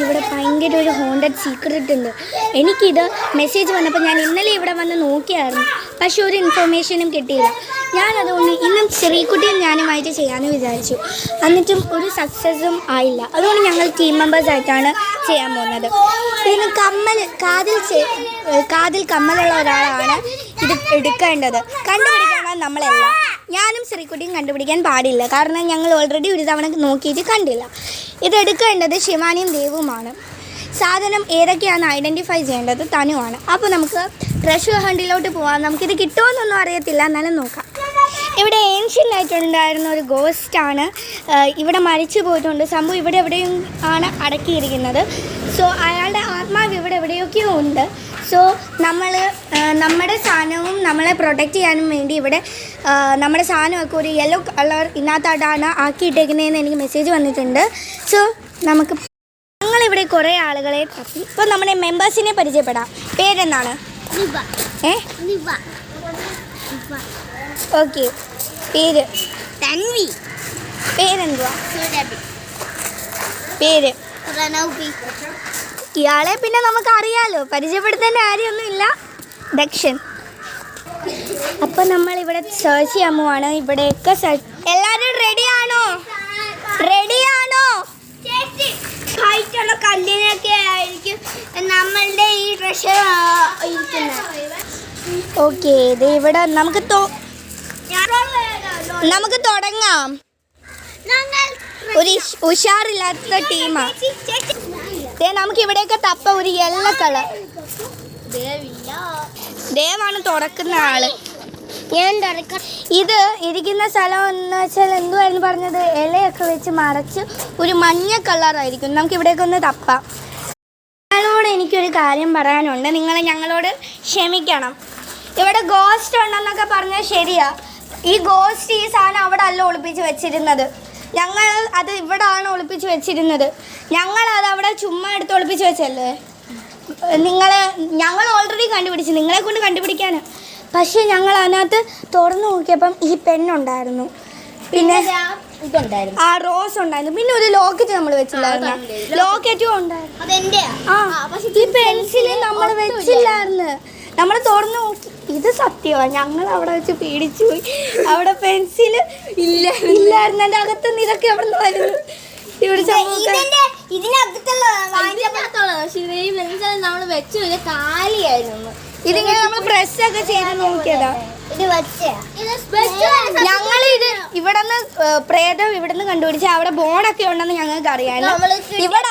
ഇവിടെ ഭയങ്കര ഒരു ഹോണ്ടഡ് സീക്രട്ട് ഉണ്ട്. എനിക്കിത് മെസ്സേജ് വന്നപ്പോൾ ഞാൻ ഇന്നലെ ഇവിടെ വന്ന് നോക്കിയായിരുന്നു, പക്ഷെ ഒരു ഇൻഫർമേഷനും കിട്ടിയില്ല. ഞാനതുകൊണ്ട് ഇന്നും ശ്രീകുട്ടിയും ഞാനുമായിട്ട് ചെയ്യാമെന്ന് വിചാരിച്ചു. എന്നിട്ടും ഒരു സക്സസ്സും ആയില്ല. അതുകൊണ്ട് ഞങ്ങൾ ടീം മെമ്പേഴ്സായിട്ടാണ് ചെയ്യാൻ പോകുന്നത്. പിന്നെ കാതിൽ കമ്മലുള്ള ഒരാളാണ് ഇത് എടുക്കേണ്ടത്. കണ്ടുപിടിക്കണം നമ്മളെല്ലാം. ഞാനും ശ്രീകുട്ടിയും കണ്ടുപിടിക്കാൻ പാടില്ല, കാരണം ഞങ്ങൾ ഓൾറെഡി ഒരു തവണ നോക്കിയിട്ട് കണ്ടില്ല. ഇതെടുക്കേണ്ടത് ശിവാനിയും ദേവുമാണ്. സാധനം ഏതൊക്കെയാണെന്ന് ഐഡൻറ്റിഫൈ ചെയ്യേണ്ടത് തനുവാണ്. അപ്പോൾ നമുക്ക് ട്രഷർ ഹണ്ടിലോട്ട് പോകാം. നമുക്കിത് കിട്ടുമോയെന്നൊന്നും അറിയത്തില്ല, എന്നാലും നോക്കാം. ഇവിടെ ഏൻഷ്യൻ്റ് ആയിട്ടുണ്ടായിരുന്ന ഒരു ഗോസ്റ്റാണ്. ഇവിടെ മരിച്ചു പോയിട്ടുണ്ട്. സംഭവം ഇവിടെ എവിടെയും ആണ് അടക്കിയിരിക്കുന്നത്. സോ അയാളുടെ ആത്മാവ് ഇവിടെ എവിടെയൊക്കെയോ ഉണ്ട്. സോ നമ്മുടെ സാധനവും നമ്മളെ പ്രൊട്ടക്റ്റ് ചെയ്യാനും വേണ്ടി ഇവിടെ നമ്മുടെ സാധനമൊക്കെ ഒരു യെല്ലോ കളർ ഇതിനകത്തായിട്ടാണ് ആക്കിയിട്ടേക്കുന്നതെന്ന് എനിക്ക് മെസ്സേജ് വന്നിട്ടുണ്ട്. സോ ഞങ്ങളിവിടെ കുറേ ആളുകളെ തപ്പി. ഇപ്പോൾ നമ്മുടെ മെമ്പേഴ്സിനെ പരിചയപ്പെടാം. പേരെന്താണ്? ഓക്കെ. പേര് തൻവി. പേരെന്തുവാ? പേര് ഇയാളെ പിന്നെ നമുക്ക് അറിയാലോ, പരിചയപ്പെടുത്തേണ്ട കാര്യമൊന്നുമില്ല. ദക്ഷൻ. അപ്പം നമ്മളിവിടെ സെർച്ച് ചെയ്യാൻ പോവാണ്. ഇവിടെയൊക്കെ എല്ലാവരും റെഡിയാണോ? ഹൈറ്റുള്ള കല്ലിനൊക്കെ ആയിരിക്കും നമ്മളുടെ ഈ ട്രഷർ ഇരിക്കുന്നത്. ഓക്കെ, ഇത് ഇവിടെ നമുക്ക് തുടങ്ങാം. ഒരു ഉഷാറില്ലാത്ത ടീമാണ്. നമുക്ക് ഇവിടെയൊക്കെ തപ്പ ഒരു യെല്ലോ കളർ. ദേവാണ് തുറക്കുന്ന ആള്. ഇത് ഇരിക്കുന്ന സ്ഥലം എന്ന് വെച്ചാൽ എന്തുവായിരുന്നു പറഞ്ഞത്? ഇലയൊക്കെ വെച്ച് മറച്ച് ഒരു മഞ്ഞ കളറായിരിക്കും. നമുക്ക് ഇവിടെയൊക്കെ ഒന്ന് തപ്പാം. നിങ്ങളോട് എനിക്കൊരു കാര്യം പറയാനുണ്ട്. നിങ്ങൾ ഞങ്ങളോട് ക്ഷമിക്കണം. ഇവിടെ ഗോസ്റ്റ് ഉണ്ടെന്നൊക്കെ പറഞ്ഞാൽ ശരിയാ. ഈ ഗോസ്റ്റ് ഈ സാധനം അവിടെ അല്ല ഒളിപ്പിച്ച് വെച്ചിരുന്നത്. ഞങ്ങൾ അത് ഇവിടാണ് ഒളിപ്പിച്ച് വെച്ചിരുന്നത്. ഞങ്ങളത് അവിടെ ചുമ്മാ എടുത്ത് ഒളിപ്പിച്ച് വെച്ചല്ലേ. ഞങ്ങൾ ഓൾറെഡി കണ്ടുപിടിച്ചു, നിങ്ങളെ കൊണ്ട് കണ്ടുപിടിക്കാൻ. പക്ഷേ ഞങ്ങൾ അതിനകത്ത് തുറന്നു നോക്കിയപ്പം ഈ പെണ്ണുണ്ടായിരുന്നു, പിന്നെ ഇതുണ്ടായിരുന്നു, ആ റോസ് ഉണ്ടായിരുന്നു, പിന്നെ ഒരു ലോക്കറ്റ് നമ്മൾ വെച്ചില്ലായിരുന്നു. ലോക്കറ്റും ഉണ്ടായിരുന്നു. ഈ പെൻസില് നമ്മൾ വെച്ചില്ലായിരുന്നു. നമ്മൾ തുറന്നു നോക്കി. ഇത് സത്യമാണ്. ഞങ്ങൾ അവിടെ വെച്ച് പേടിച്ചു പോയി. അവിടെ പെൻസിൽ ഇല്ലായിരുന്നു. എൻ്റെ അകത്തുനിന്ന് ഇതൊക്കെ എവിടെ നിന്ന് വരുന്നു? ഇവിടെ നമ്മൾ വെച്ചു കാലിയായിരുന്നു. ഇതിങ്ങനെ നമ്മൾ പ്രസ്സൊക്കെ ചെയ്ത് നോക്കിയതാ. ഇവിടുന്ന് പ്രേതം ഇവിടുന്ന് കണ്ടുപിടിച്ച അവിടെ ബോണൊക്കെ ഉണ്ടെന്ന് ഞങ്ങൾക്ക് അറിയാം. ഇവിടെ